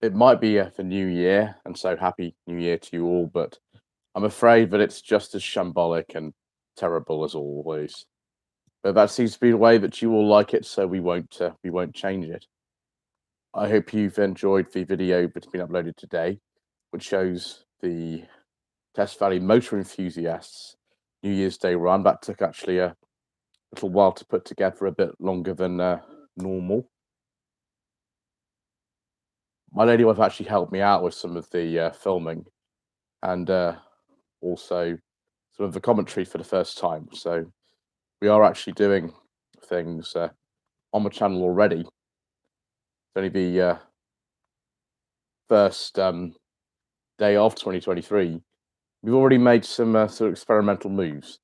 It might be the new year, and so happy new year to you all, but I'm afraid that it's just as shambolic and terrible as always. But that seems to be the way that you all like it, so we won't change it. I hope you've enjoyed the video that's been uploaded today, which shows the Test Valley Motor Enthusiasts New Year's Day run. That took actually a little while to put together, a bit longer than normal. My lady wife actually helped me out with some of the filming and also sort of the commentary for the first time. So we are actually doing things on the channel already. It's only the first day of 2023. We've already made some sort of experimental moves.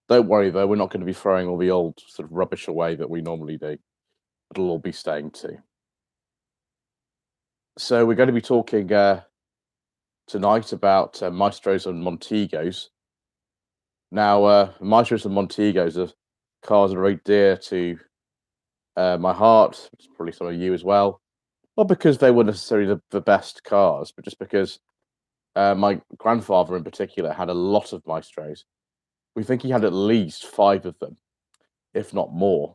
Don't worry though, we're not going to be throwing all the old sort of rubbish away that we normally do. It'll all be staying too. So we're going to be talking tonight about Maestros and Montegos. Now, Maestros and Montegos are cars that are very dear to my heart. It's probably some of you as well. Not because they were necessarily the best cars, but just because my grandfather in particular had a lot of Maestros. We think he had at least 5 of them, if not more.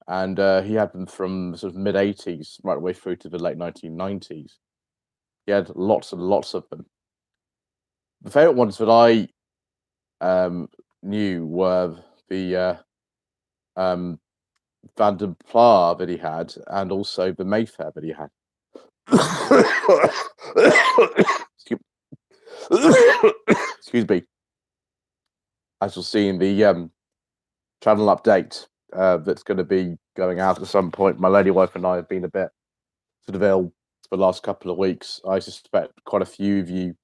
And he had them from the sort of mid 80s right away through to the late 1990s. He had lots and lots of them. The favorite ones that I knew were the um, Van der Pla that he had, and also the Mayfair that he had. Excuse me. As you'll see in the channel update that's going to be going out at some point, my lady wife and I have been a bit sort of ill for the last couple of weeks. I suspect quite a few of you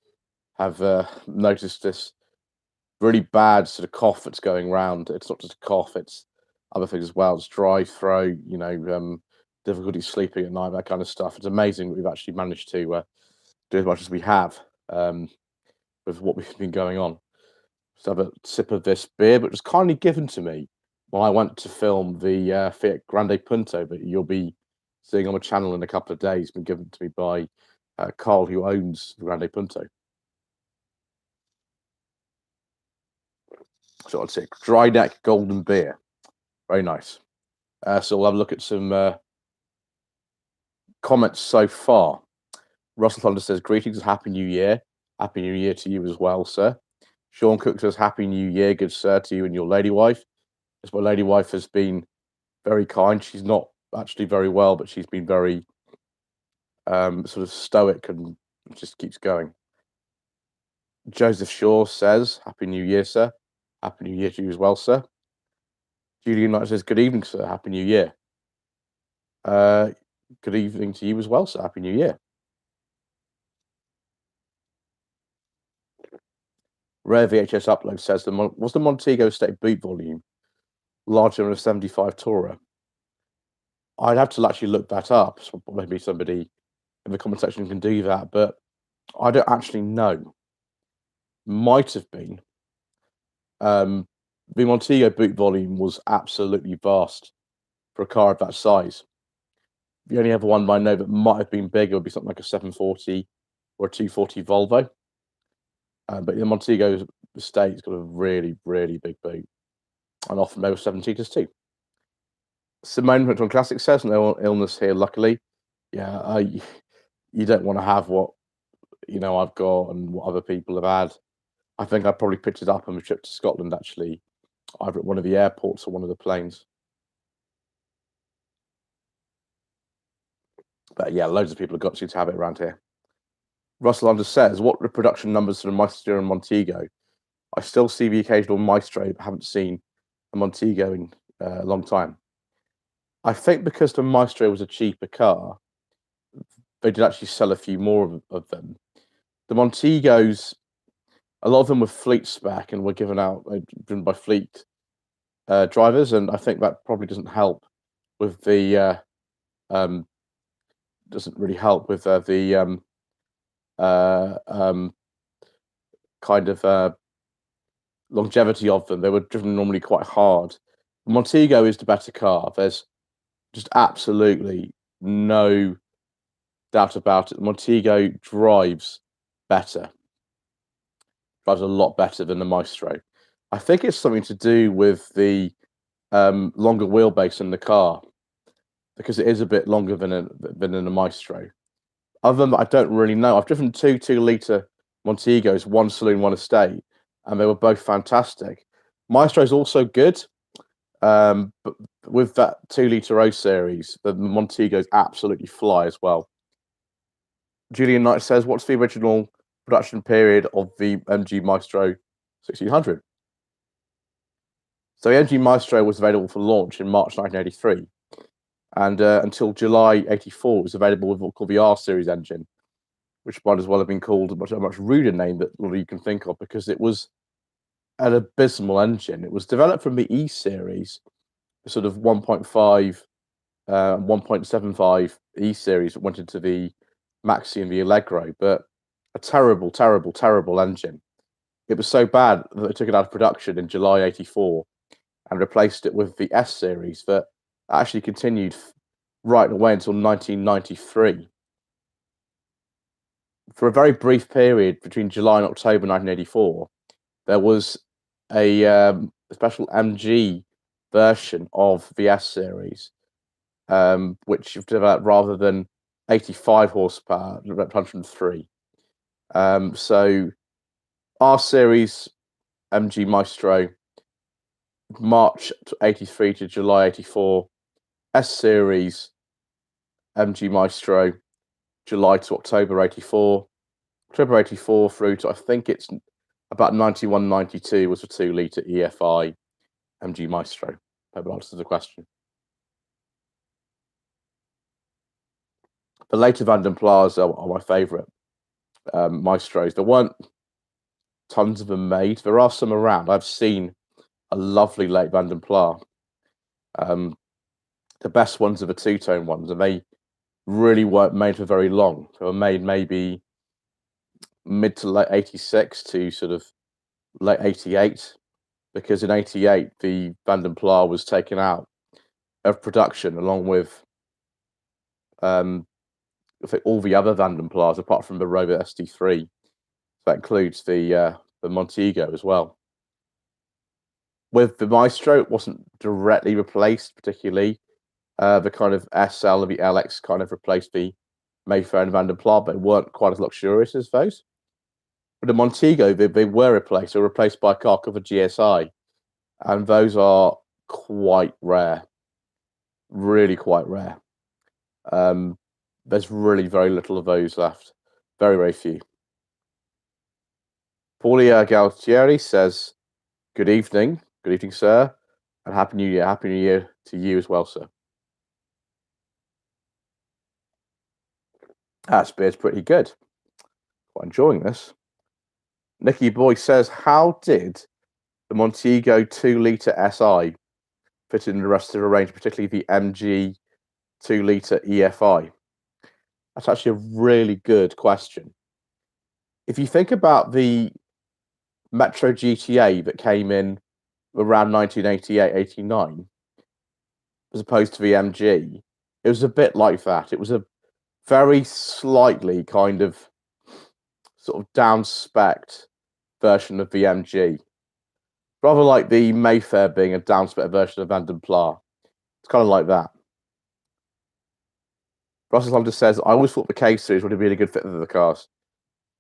have noticed this really bad sort of cough that's going around. It's not just a cough; it's other things as well. It's dry throat, difficulty sleeping at night, that kind of stuff. It's amazing that we've actually managed to do as much as we have with what we've been going on. Just have a sip of this beer, but it was kindly given to me when I went to film the Fiat Grande Punto that you'll be seeing on the channel in a couple of days. Been given to me by Carl, who owns the Grande Punto. So I'd say dry neck golden beer. Very nice. So we'll have a look at some comments so far. Russell Thunder says, greetings and Happy New Year. Happy New Year to you as well, sir. Sean Cook says, Happy New Year, good sir, to you and your lady wife. As my lady wife has been very kind. She's not actually very well, but she's been very sort of stoic and just keeps going. Joseph Shaw says, Happy New Year, sir. Happy New Year to you as well, sir. Julian Knight says, good evening, sir. Happy New Year. Good evening to you as well, sir. Happy New Year. Rare VHS Upload says, was the Montego Estate boot volume larger than a 75 Tourer? I'd have to actually look that up. So maybe somebody in the comment section can do that, but I don't actually know. Might have been. The Montego boot volume was absolutely vast for a car of that size. The only other one I know that might have been bigger would be something like a 740 or a 240 Volvo. But the Montego Estate's got a really, really big boot, and often they were 7-seaters too. Simone from Classic says, no illness here, luckily. Yeah, you don't want to have what I've got and what other people have had. I think I probably picked it up on the trip to Scotland, actually, either at one of the airports or one of the planes. But yeah, loads of people have got to have it around here. Russell Under says, what reproduction numbers for the Maestro and Montego? I still see the occasional Maestro, but haven't seen a Montego in a long time. I think because the Maestro was a cheaper car, they did actually sell a few more of them. The Montegos, a lot of them were fleet spec and were given out driven by fleet drivers, and I think that probably doesn't help with the kind of longevity of them. They were driven normally quite hard. The Montego is the better car. There's just absolutely no doubt about it. The Montego drives better, drives a lot better than the Maestro. I think it's something to do with the longer wheelbase in the car, because it is a bit longer than a Maestro. Other than that, I don't really know. I've driven two 2-litre Montegos, one saloon, one estate, and they were both fantastic. Maestro is also good, but with that 2-litre O series, the Montegos absolutely fly as well. Julian Knight says, "What's the original production period of the MG Maestro 1600?" So the MG Maestro was available for launch in March 1983, and until July 84, it was available with what's called the R series engine, which might as well have been called a much ruder name that you can think of, because it was an abysmal engine. It was developed from the E series, sort of 1.5, 1.75 E series that went into the Maxi and the Allegro, but a terrible, terrible, terrible engine. It was so bad that they took it out of production in July 84 and replaced it with the S series that actually continued right away until 1993. For a very brief period between July and October 1984, there was a special MG version of the S series, which you've developed rather than 85 horsepower, 103. So R series MG Maestro, March 83 to July 84. S series MG Maestro, July to October 84. October 84 through to, I think it's about 91, 92 was a 2-litre EFI MG Maestro. Hope that answers the question. The later Vanden Plas are my favourite Maestros. There weren't tons of them made. There are some around. I've seen a lovely late Vanden Plas. The best ones are the two-tone ones, and they really weren't made for very long. They were made maybe mid to late 86 to sort of late 88, because in 88 the Vanden Plas was taken out of production along with I think all the other Vanden Plas apart from the Rover SD3. That includes the Montego as well. With the Maestro, it wasn't directly replaced particularly. The kind of SL and the LX kind of replaced the Mayfair and Vanden Plas, but they weren't quite as luxurious as those. But the Montego, they were replaced. They were replaced by a car called the GSI, and those are quite rare, really quite rare. There's really very little of those left, very, very few. Paulia Galtieri says, good evening, sir, and Happy New Year to you as well, sir. That beer's pretty good. Quite enjoying this. Nicky Boy says, how did the Montego 2-litre SI fit in the rest of the range, particularly the MG 2-litre EFI? That's actually a really good question. If you think about the Metro GTA that came in around 1988, 89, as opposed to the MG, it was a bit like that. It was a very slightly kind of sort of down-spec'd version of the MG. Rather like the Mayfair being a down-spec version of Vanden Plas. It's kind of like that. Russell Hunter says, I always thought the K series would have been a good fit for the cars.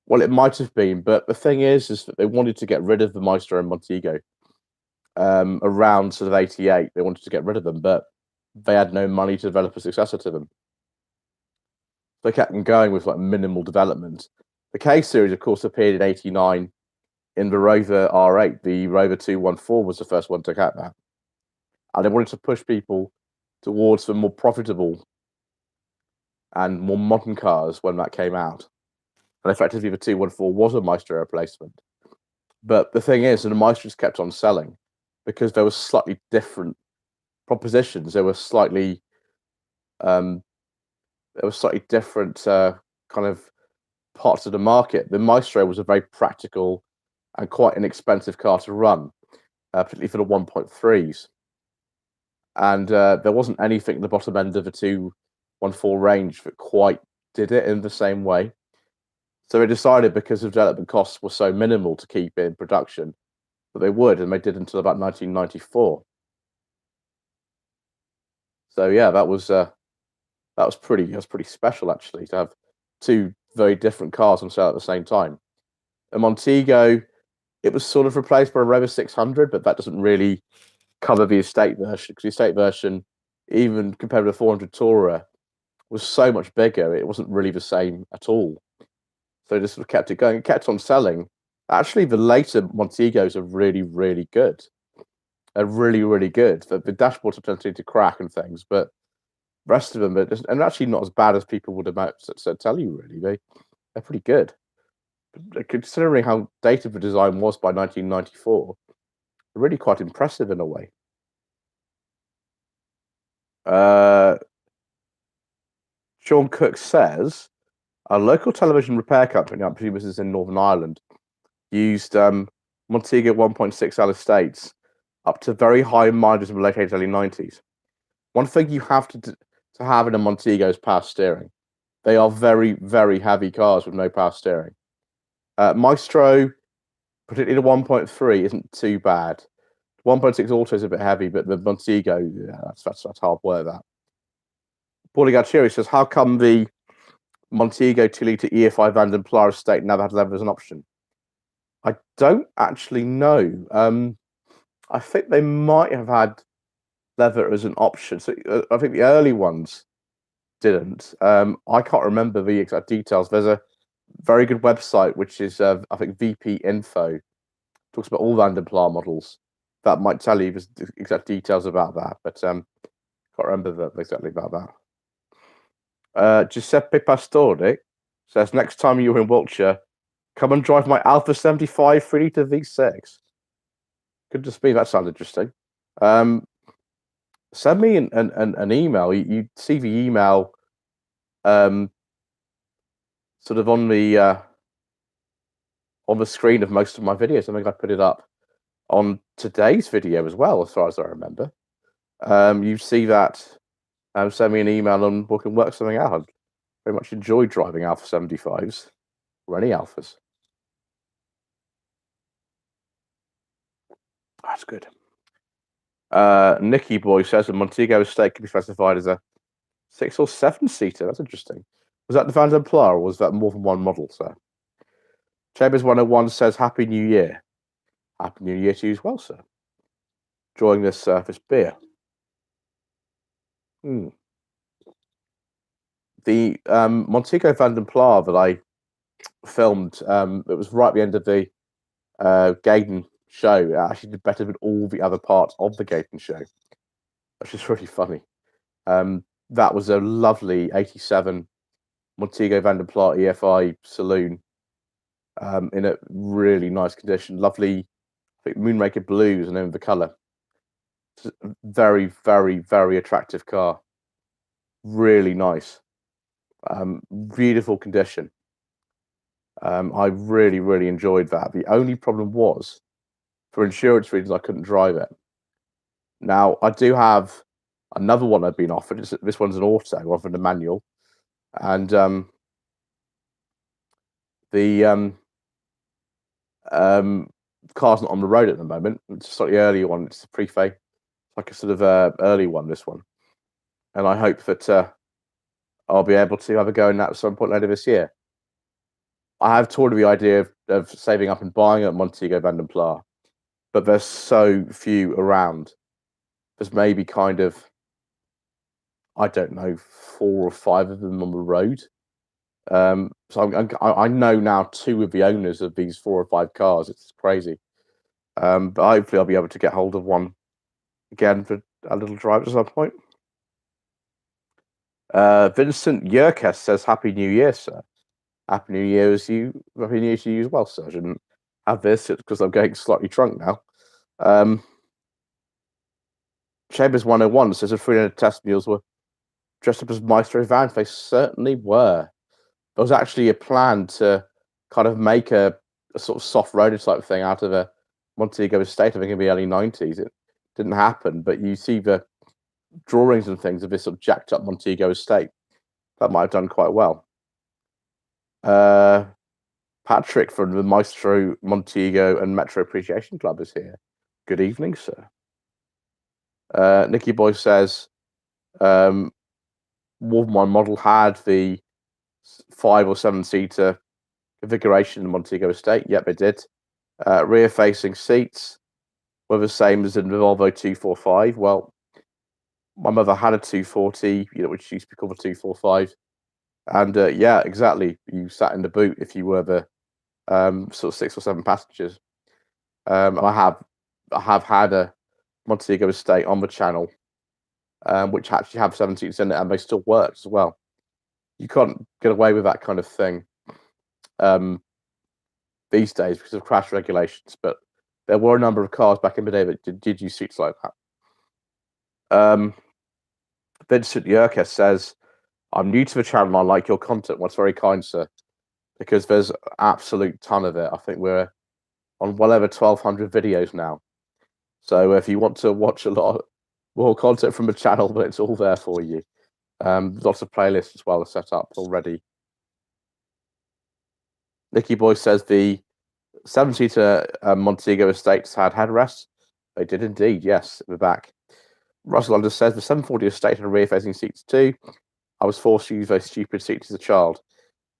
Well, it might have been, but the thing is that they wanted to get rid of the Maestro and Montego around sort of 88. They wanted to get rid of them, but they had no money to develop a successor to them. They kept them going with like minimal development. The K series, of course, appeared in 89 in the Rover R8. The Rover 214 was the first one to get that. And they wanted to push people towards the more profitable and more modern cars when that came out. And effectively, the 214 was a Maestro replacement. But the thing is, the Maestros kept on selling because there were slightly different propositions. There were slightly different kind of parts of the market. The Maestro was a very practical and quite inexpensive car to run, particularly for the 1.3s. And there wasn't anything at the bottom end of the 214 range that quite did it in the same way. So they decided, because the development costs were so minimal to keep it in production, that they would, and they did until about 1994. So yeah, that was pretty special, actually, to have two very different cars on sale at the same time. A Montego, it was sort of replaced by a Rover 600, but that doesn't really cover the estate version, because the estate version, even compared with the 400 Tourer, was so much bigger. It wasn't really the same at all. So they just sort of kept it going. It kept on selling. Actually, the later Montegos are really, really good. They're really, really good. The dashboards are tending to crack and things, but the rest of them are just, and actually not as bad as people would about tell you. Really, they're pretty good. Considering how dated the design was by 1994, they're really quite impressive in a way. Sean Cook says a local television repair company, I presume this is in Northern Ireland, used Montego 1.6L estates up to very high mileage in the late 80s, early 90s. One thing you have to have in a Montego is power steering. They are very, very heavy cars with no power steering. Maestro, particularly the 1.3, isn't too bad. 1.6 Auto is a bit heavy, but the Montego, yeah, that's hard work, that. Paulie Gachiri says, how come the Montego 2-litre EFI Van den Plar estate never had leather as an option? I don't actually know. I think they might have had leather as an option. So I think the early ones didn't. I can't remember the exact details. There's a very good website, which is, I think, VP Info, talks about all Van den Plar models. That might tell you the exact details about that, but can't remember exactly about that. Giuseppe Pastore says, next time you're in Wiltshire, come and drive my Alpha 75 3-litre V6. Could just be, that sounds interesting. Send me an email. You see the email sort of on the screen of most of my videos. I think I put it up on today's video as well, as far as I remember. You see that. Send me an email and we can work something out. I very much enjoy driving Alpha 75s or any Alphas. That's good. Nicky Boy says the Montego estate can be specified as a 6 or 7-seater. That's interesting. Was that the Van den Plar, or was that more than one model, sir? Chambers 101 says, Happy New Year. Happy New Year to you as well, sir. Enjoying this beer. The Montego Van den Plar that I filmed, it was right at the end of the Gaydon show. It actually did better than all the other parts of the Gaydon show, which is really funny. That was a lovely 87 Montego Van den Plar EFI saloon in a really nice condition. Lovely, I think, Moonraker blues and then the colour. Very, very, very attractive car. Really nice. Beautiful condition. I really, really enjoyed that. The only problem was, for insurance reasons, I couldn't drive it. Now, I do have another one I've been offered. This one's an auto, rather than a manual. And the car's not on the road at the moment. It's a slightly earlier one. It's a pre-fay, like a sort of early one, this one. And I hope that I'll be able to have a go in that at some point later this year. I have toured the idea of saving up and buying a Montego Van den Plar, but there's so few around. There's maybe kind of, I don't know, 4 or 5 of them on the road. So I know now 2 of the owners of these 4 or 5 cars. It's crazy. But hopefully I'll be able to get hold of one again for a little drive at some point. Vincent Yerkes says, Happy New Year, sir. Happy New Year to you as well, sir. I shouldn't have this because I'm getting slightly drunk now. Chambers 101 says the 300 test mules were dressed up as Maestro vans. They certainly were. There was actually a plan to kind of make a sort of soft roader type thing out of a Montego estate, I think in the early 90s. It didn't happen, but you see the drawings and things of this sort of jacked up Montego estate. That might have done quite well. Patrick from the Maestro, Montego, and Metro Appreciation Club is here. Good evening, sir. Nicky Boy says, Wolverine model had the 5 or 7 seater configuration in the Montego estate. Yep, it did. Rear facing seats were the same as in the Volvo 245. Well, my mother had a 240, which used to be called a 245. And yeah, exactly. You sat in the boot if you were the sort of 6 or 7 passengers. And I have had a Montego estate on the channel, which actually have 7 seats in it, and they still work as well. You can't get away with that kind of thing these days because of crash regulations, but there were a number of cars back in the day that did use seats like that. Vincent Yerkes says, I'm new to the channel. I like your content. Well, that's very kind, sir, because there's an absolute ton of it. I think we're on well over 1,200 videos now. So if you want to watch a lot more content from the channel, but it's all there for you. Lots of playlists as well are set up already. Nicky Boy says the 7-seater Montego estates had headrests. They did indeed, yes, at the back. Russell Under says the 740 estate had rear-facing seats too. I was forced to use those stupid seats as a child.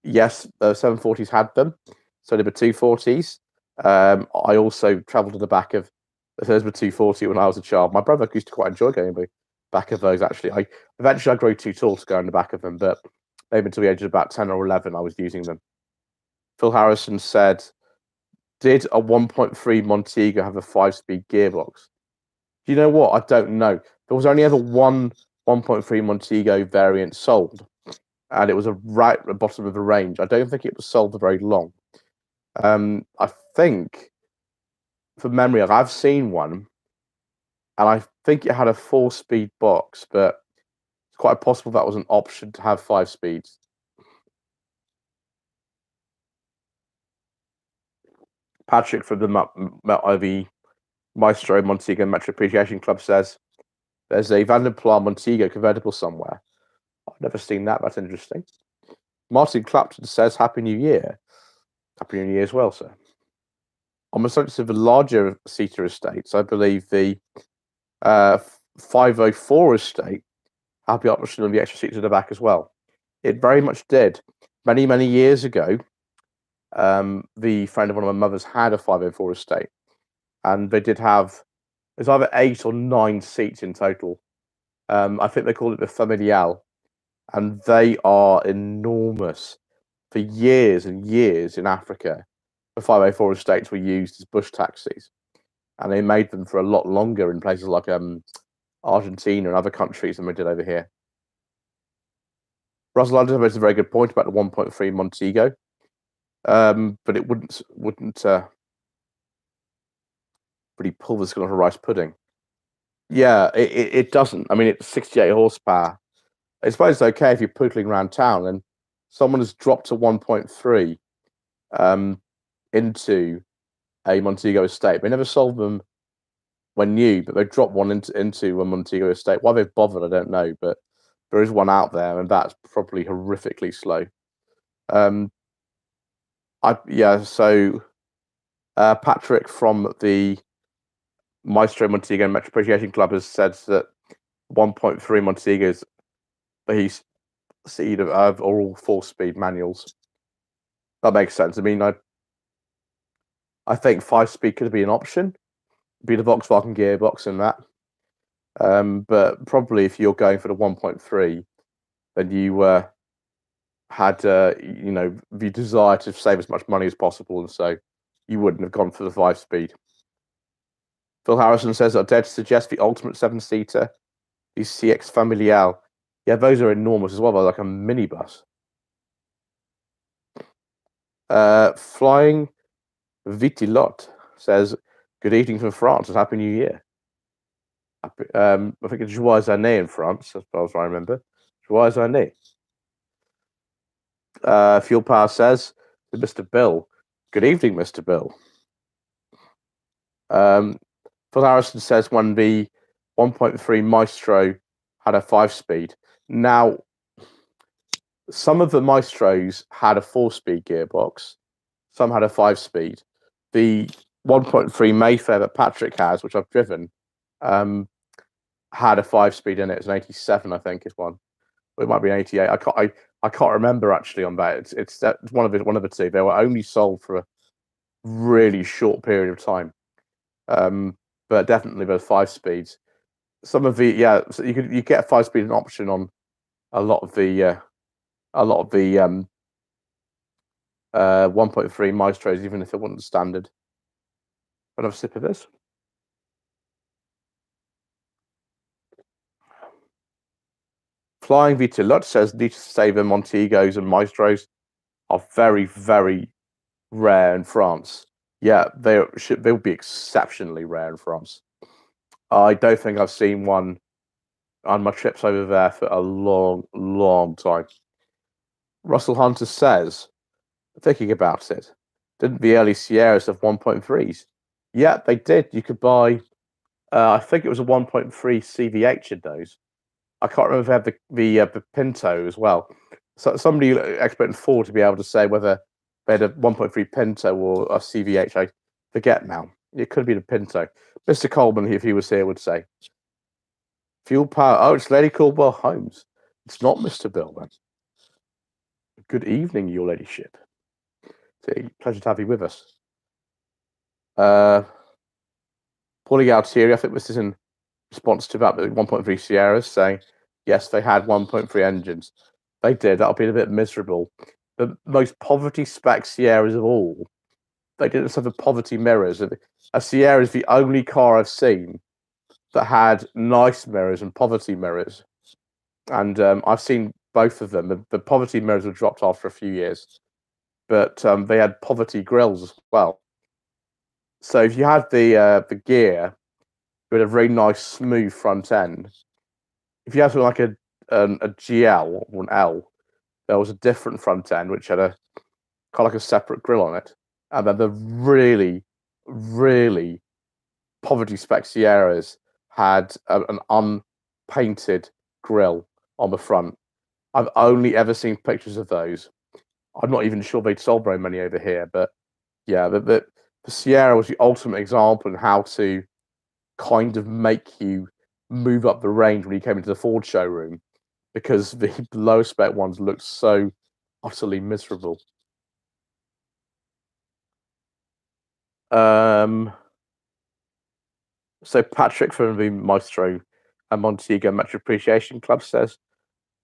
Yes, the 740s had them. So did the 240s. I also travelled to the back of the 240 when I was a child. My brother used to quite enjoy going the back of those, actually. Eventually I grew too tall to go in the back of them, but maybe until the age of about 10 or 11 I was using them. Phil Harrison said, did a 1.3 Montego have a 5-speed gearbox? Do you know what? I don't know. There was only ever one 1.3 Montego variant sold, and it was right at the bottom of the range. I don't think it was sold for very long. I think, from memory, I've seen one, and I think it had a 4-speed box, but it's quite possible that was an option to have 5 speeds. Patrick from the Maestro Montego Metro Appreciation Club says, there's a Van der Pla Montego convertible somewhere. I've never seen that. That's interesting. Martin Clapton says, Happy New Year. Happy New Year as well, sir. On the subject of the larger seater estates, I believe the 504 estate had the option of the extra seats at the back as well. It very much did. Many, many years ago, the friend of one of my mother's had a 504 estate, and they did have, there's either 8 or 9 seats in total. I think they call it the Familial, and they are enormous. For years and years in Africa, the 504 estates were used as bush taxis, and they made them for a lot longer in places like Argentina and other countries than we did over here. Russell London makes a very good point about the 1.3 Montego, but it wouldn't really pull the skull off a rice pudding. Yeah, it doesn't. I mean, it's 68 horsepower. I suppose it's okay if you're pootling around town and someone has dropped a 1.3 into a Montego estate. They never sold them when new, but they dropped one into a Montego estate. Why they've bothered, I don't know, but there is one out there, and that's probably horrifically slow. So Patrick from the Maestro Montego Metro Appreciation Club has said that 1.3 Montegos he's seen are all 4-speed manuals. That makes sense. I mean, I think 5-speed could be an option, be the Volkswagen gearbox in that. But probably if you're going for the 1.3, then you had the desire to save as much money as possible, and so you wouldn't have gone for the 5-speed. Phil Harrison says, I dare to suggest the ultimate 7-seater, the CX Familial. Yeah, those are enormous as well. They're like a minibus. Flying Vitilot says, good evening from France and Happy New Year. I think it's Joyeux Année in France, as far as I remember. Joyeux Année. Fuel Power says, Mr. Bill, good evening, Mr. Bill. Phil Harrison says when the 1.3 Maestro had a 5-speed. Now, some of the Maestros had a 4-speed gearbox, some had a 5-speed. The 1.3 Mayfair that Patrick has, which I've driven, had a 5-speed in it. It's an 87, I think, is one. It might be an 88. I can't remember actually on that. It's one of the two. They were only sold for a really short period of time. But definitely those 5 speeds. Some of the so you get a 5-speed an option on a lot of the 1.3 Maestros, even if it wasn't standard. Another sip of this. Flying Vitelot says need to say the Montegos and Maestros are very, very rare in France. Yeah, they'll be exceptionally rare in France. I don't think I've seen one on my trips over there for a long, long time. Russell Hunter says, thinking about it, didn't the early Sierras have 1.3s? Yeah, they did. You could buy, I think it was a 1.3 CVH in those. I can't remember if they had the Pinto as well. So somebody expert in Ford to be able to say whether they had a 1.3 Pinto or a CVH. I forget now. It could be the Pinto. Mr. Coleman, if he was here, would say fuel power. Oh, it's Lady Caldwell Holmes. It's not Mr. Billman. Good evening, your ladyship. It's a pleasure to have you with us. Paulie Altieri, I think this is in response to that 1.3 Sierras, saying yes, they had 1.3 engines. They did. That'll be a bit miserable. The most poverty spec Sierras of all. They didn't have the poverty mirrors. A Sierra is the only car I've seen that had nice mirrors and poverty mirrors. And I've seen both of them. The poverty mirrors were dropped after a few years, but they had poverty grills as well. So if you had the gear, you had a very nice smooth front end. If you had like a GL or an L, there was a different front end which had a kind of like a separate grill on it. And then the really, really poverty spec Sierras had an unpainted grill on the front. I've only ever seen pictures of those. I'm not even sure they'd sold very many over here, but yeah, the Sierra was the ultimate example in how to kind of make you move up the range when you came into the Ford showroom, because the low spec ones looked so utterly miserable. So Patrick from the Maestro and Montego Metro Appreciation Club says,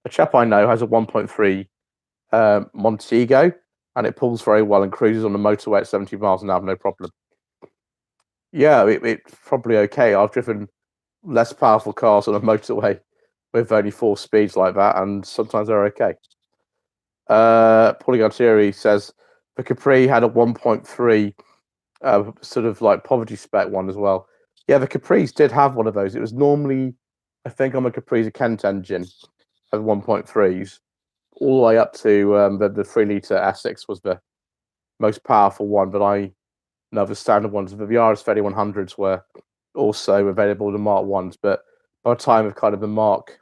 a chap I know has a 1.3 Montego, and it pulls very well and cruises on the motorway at 70 miles an hour, no problem. Yeah, it's probably okay. I've driven less powerful cars on a motorway with only 4 speeds like that, and sometimes they're okay. Paulie Galtieri says the Capri had a 1.3 sort of like poverty spec one as well. Yeah, the Caprice did have one of those. It was normally, I think, on the Caprice, a Kent engine of 1.3s, all the way up to the 3-litre Essex was the most powerful one. But I know the standard ones, the RS 3100s were also available, the Mark 1s. But by the time of kind of the Mark,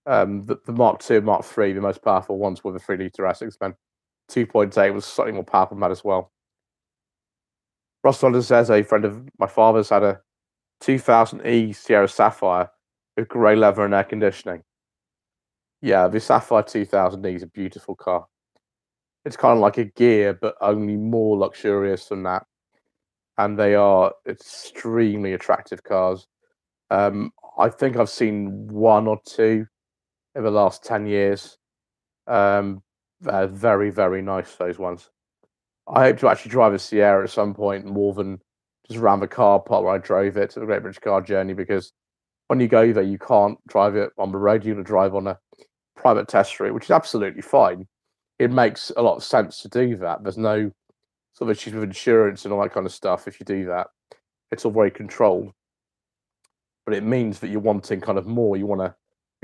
the Mark 2, Mark 3, the most powerful ones were the 3-litre Essex. Then 2.8 was slightly more powerful than that as well. Ross London says a friend of my father's had a 2000E Sierra Sapphire with grey leather and air conditioning. Yeah, the Sapphire 2000E is a beautiful car. It's kind of like a gear, but only more luxurious than that. And they are extremely attractive cars. I think I've seen 1 or 2 in the last 10 years. They're very, very nice, those ones. I hope to actually drive a Sierra at some point more than just around the car park where I drove it to the Great British Car Journey, because when you go there, you can't drive it on the road. You have to drive on a private test route, which is absolutely fine. It makes a lot of sense to do that. There's no sort of issues with insurance and all that kind of stuff if you do that. It's all very controlled. But it means that you're wanting kind of more. You want to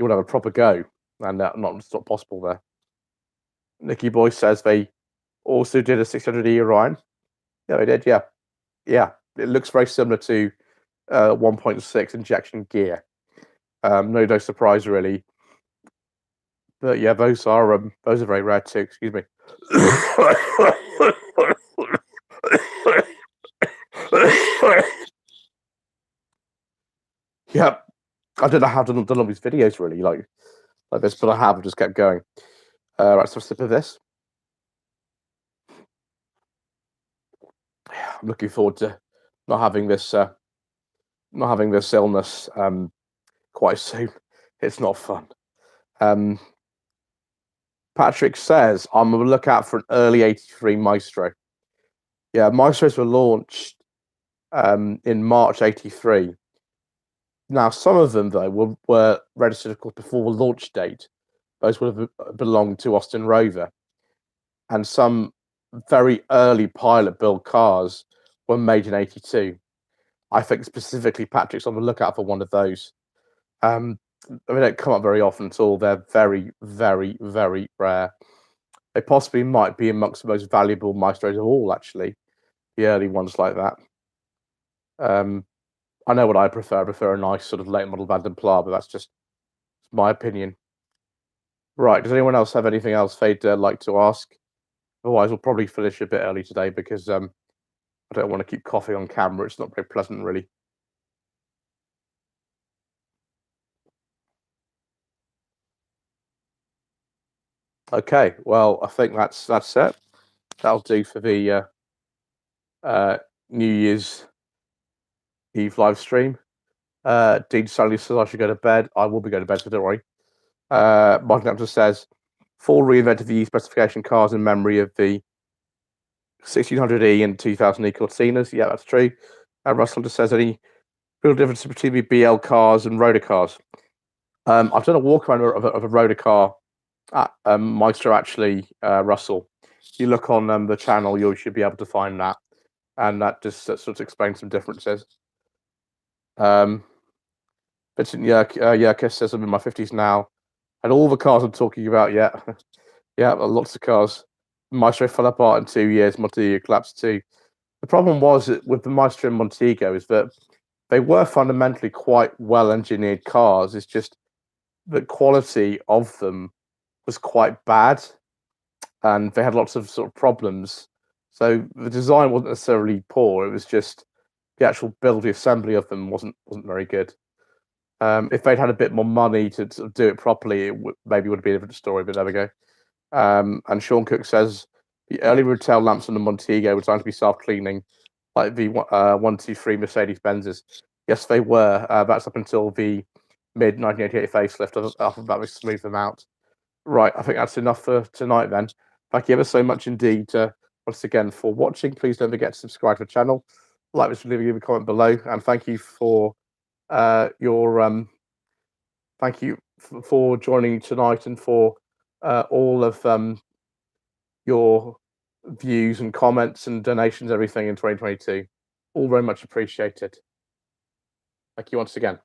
have a proper go, and it's not possible there. Nicky Boy says they also did a 600E Orion. Yeah, they did. Yeah, yeah. It looks very similar to 1.6 injection gear. No surprise really. But yeah, those are very rare too. Excuse me. Yeah, I don't know how to done all these videos really like this, but I have just kept going. Right, so a sip of this. I'm looking forward to not having this illness quite soon. It's not fun. Patrick says I'm on the lookout for an early '83 Maestro. Yeah, Maestros were launched in March '83. Now, some of them though were registered, of course, before the launch date. Those would have belonged to Austin Rover, and some very early pilot-built cars were made in '82. I think specifically Patrick's on the lookout for one of those. They don't come up very often at all. They're very, very, very rare. They possibly might be amongst the most valuable Maestros of all, actually. The early ones like that. I know what I prefer. I prefer a nice sort of late model Van den Pla, but that's just my opinion. Right. Does anyone else have anything else they'd like to ask? Otherwise, we'll probably finish a bit early today because I don't want to keep coughing on camera. It's not very pleasant, really. Okay. Well, I think that's it. That'll do for the New Year's Eve live stream. Dean Stanley says I should go to bed. I will be going to bed, so don't worry. Martin Hampton says Ford reinvented the specification cars in memory of the 1600E and 2000E Cortinas. Yeah, that's true. Russell just says any real difference between the BL cars and rotor cars. I've done a walk around of a rotor car at Maestro, actually, Russell. If you look on the channel, you should be able to find that, and that just sort of explains some differences. Vincent Yerkes says I'm in my 50s now, and all the cars I'm talking about, yeah, yeah, lots of cars. Maestro fell apart in 2 years. Montego collapsed too. The problem was that with the Maestro and Montego is that they were fundamentally quite well engineered cars. It's just the quality of them was quite bad, and they had lots of sort of problems. So the design wasn't necessarily poor. It was just the actual build, the assembly of them wasn't very good. If they'd had a bit more money to sort of do it properly, maybe would have been a different story. But there we go. And Sean Cook says the early retail lamps on the Montego were designed to be self-cleaning, like the 123 Mercedes Benzes. Yes, they were. That's up until the mid 1988 facelift. After that, we smoothed them out. Right, I think that's enough for tonight then. Thank you ever so much indeed once again for watching. Please don't forget to subscribe to the channel, like this video, leave a comment below, and thank you for your thank you for joining tonight and for all of your views and comments and donations, everything in 2022. All very much appreciated. Thank you once again.